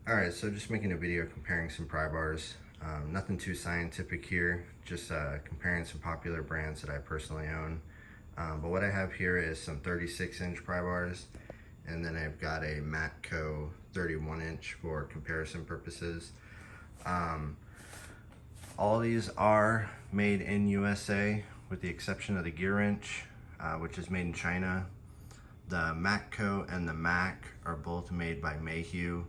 Alright, so just making a video comparing some pry bars. Nothing too scientific here, just comparing some popular brands that I personally own. But what I have here is some 36-inch pry bars, and then I've got a Matco 31-inch for comparison purposes. All these are made in USA with the exception of the Gearwrench, which is made in China. The Matco and the Mac are both made by Mayhew.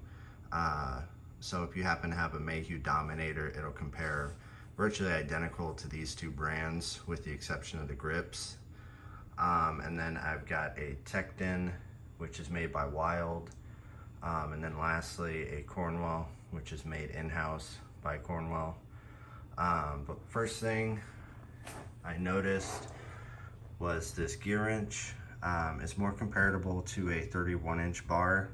So if you happen to have a Mayhew Dominator, it'll compare virtually identical to these two brands with the exception of the grips. And then I've got a Tekton, which is made by Wild. And then lastly, a Cornwell, which is made in-house by Cornwell. But first thing I noticed was this Gearwrench. It's more comparable to a 31-inch bar.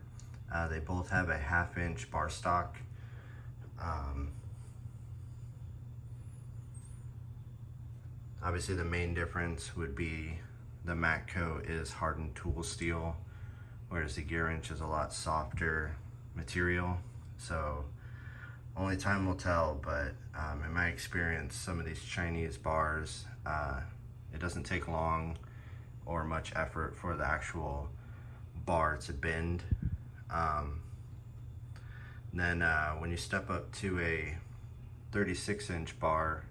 They both have a 1/2-inch bar stock. Obviously the main difference would be the Matco is hardened tool steel, whereas the Gearwrench is a lot softer material. So only time will tell, but in my experience, some of these Chinese bars, it doesn't take long or much effort for the actual bar to bend. Then when you step up to a 36-inch bar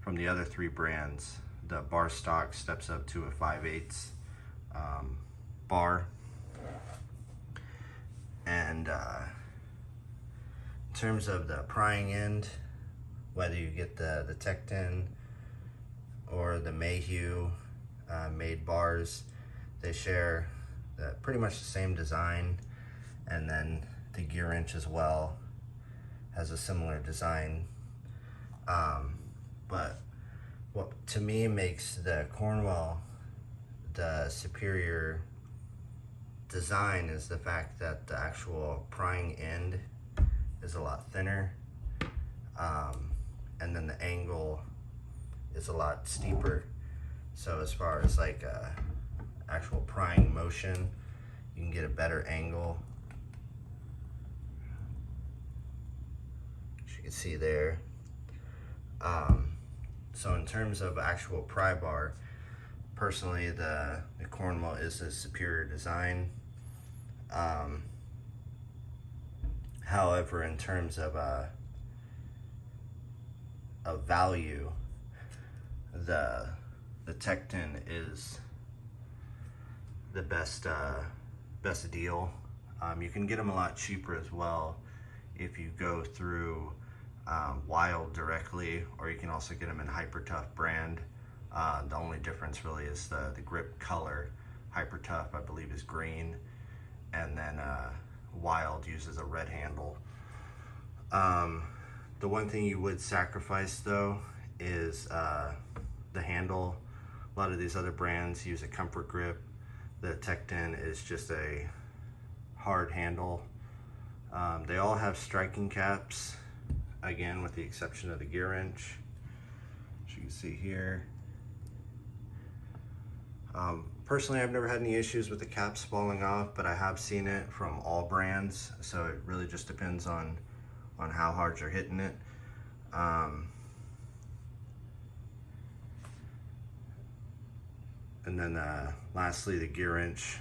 from the other three brands, the bar stock steps up to a 5/8 bar. And in terms of the prying end, whether you get the Tekton or the Mayhew made bars, they share pretty much the same design. And then the Gearwrench as well has a similar design. But what to me makes the Cornwell the superior design is the fact that the actual prying end is a lot thinner, and then the angle is a lot steeper. So as far as like actual prying motion, you can get a better angle. As you can see there. So in terms of actual pry bar, personally the Cornwell is a superior design. However, in terms of value, the Tekton is the best deal. You can get them a lot cheaper as well if you go through Wild directly, or you can also get them in Hyper Tough brand. The only difference really is the grip color. Hyper Tough, I believe, is green, and then Wild uses a red handle. The one thing you would sacrifice though is the handle. A lot of these other brands use a comfort grip. The Tekton is just a hard handle. They all have striking caps, again with the exception of the Gearwrench, as you can see here. Personally, I've never had any issues with the caps falling off, but I have seen it from all brands, so it really just depends on how hard you're hitting it. And then lastly, the Gearwrench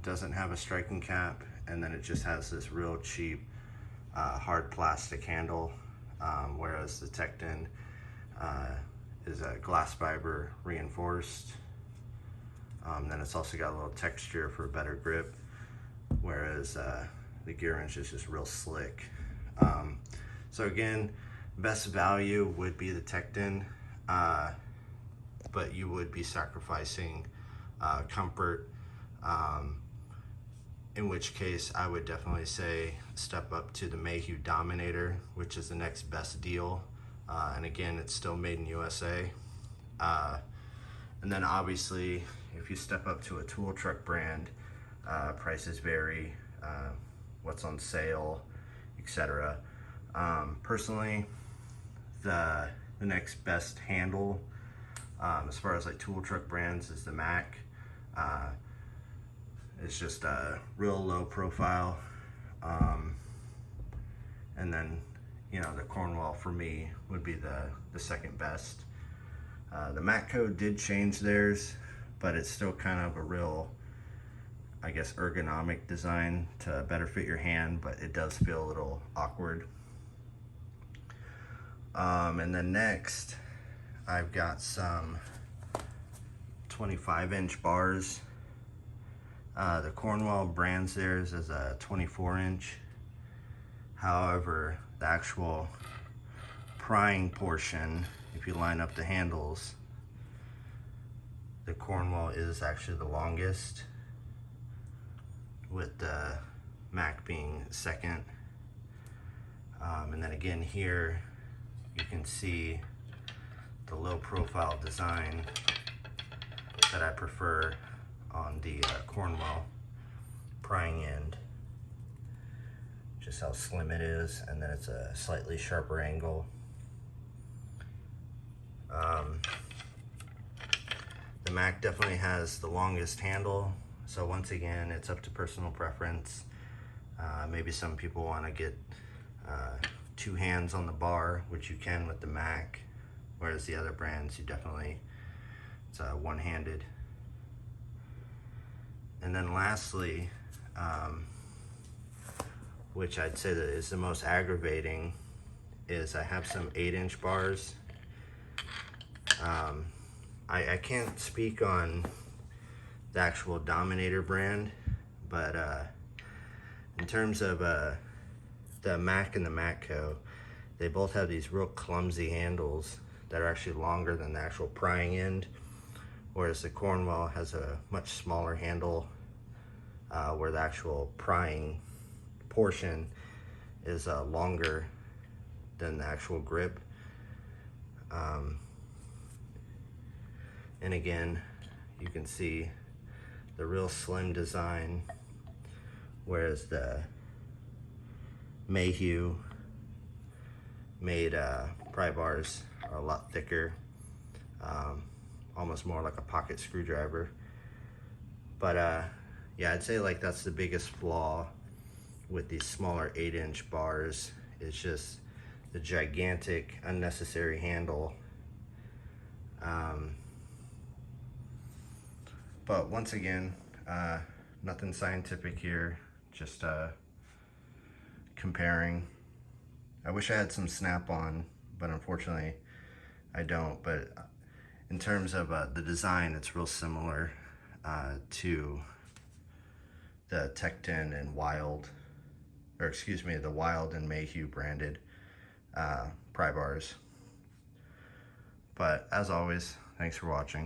doesn't have a striking cap, and then it just has this real cheap hard plastic handle, whereas the Tekton is a glass fiber reinforced. Then it's also got a little texture for a better grip, whereas the Gearwrench is just real slick. So again, best value would be the Tekton, but you would be sacrificing comfort, in which case I would definitely say step up to the Mayhew Dominator, which is the next best deal. And again, it's still made in USA. And then obviously, if you step up to a tool truck brand, prices vary, what's on sale, etc. Personally, the next best handle as far as like tool truck brands is the Mac. It's just a real low profile, And then, you know, the Cornwell for me would be the second best. The Matco did change theirs, but it's still kind of a real, I guess, ergonomic design to better fit your hand, but it does feel a little awkward. And then next, I've got some 25-inch bars. The Cornwell brands theirs as a 24-inch. However, the actual prying portion, if you line up the handles, the Cornwell is actually the longest, with the Mac being second. And then again here, you can see the low profile design that I prefer on the Cornwell prying end. Just how slim it is, and then it's a slightly sharper angle. The Mac definitely has the longest handle, so once again, it's up to personal preference. Maybe some people want to get two hands on the bar, which you can with the Mac, whereas the other brands, it's one-handed. And then lastly, which I'd say that is the most aggravating, is I have some 8-inch bars. I can't speak on the actual Dominator brand, but in terms of the Mac and the Matco, they both have these real clumsy handles that are actually longer than the actual prying end, whereas the Cornwell has a much smaller handle where the actual prying portion is longer than the actual grip. And again, you can see the real slim design, whereas the Mayhew made pry bars are a lot thicker, almost more like a pocket screwdriver. But yeah, I'd say like that's the biggest flaw with these smaller 8-inch bars, is just the gigantic unnecessary handle. But once again, nothing scientific here, just comparing. I wish I had some snap-on, but unfortunately I don't. But in terms of the design, it's real similar to the Tekton and Wild, or excuse me, the Wild and Mayhew branded pry bars. But as always, thanks for watching.